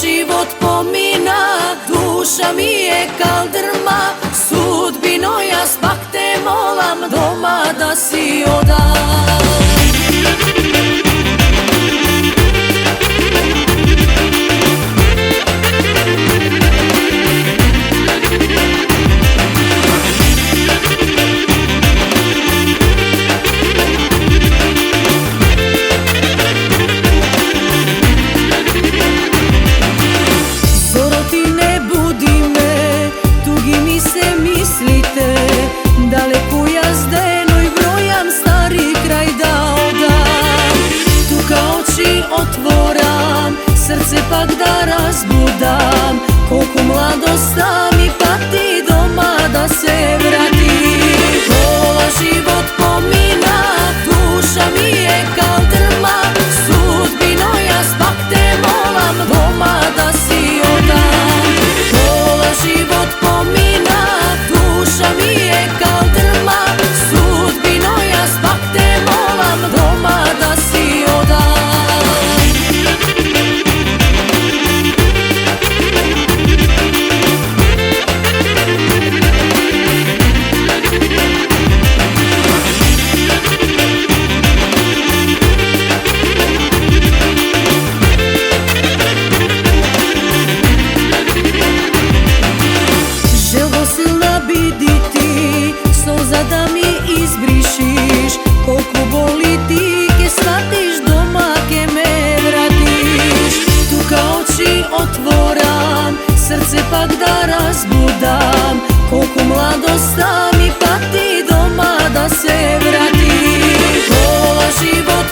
život pomina, duša mi je kal drma. Sudbino, ja spak te molam, doma da si odam. Daleku ja zdenoj brojam, stari kraj da odam. Tu kao oči otvoram, srce pak da razbudam. Koliko mladosta mi pati, doma da se vratim. Pola život pomina, duša mi je kao drma. Sudbino, ja spak te molam, doma da si odam. Pola život pomina, duša mi je kao drma. Sudbino, ja spak te molam, doma da si odam. Želbo silna viditi, solza da mi izbrišiš. Koliko boli ti ke shvatiš, doma ke me vratiš. Tu kao oči otvoram, srce pak da razbudam. Koliko mladosta mi pati, doma da se vratim. Pola život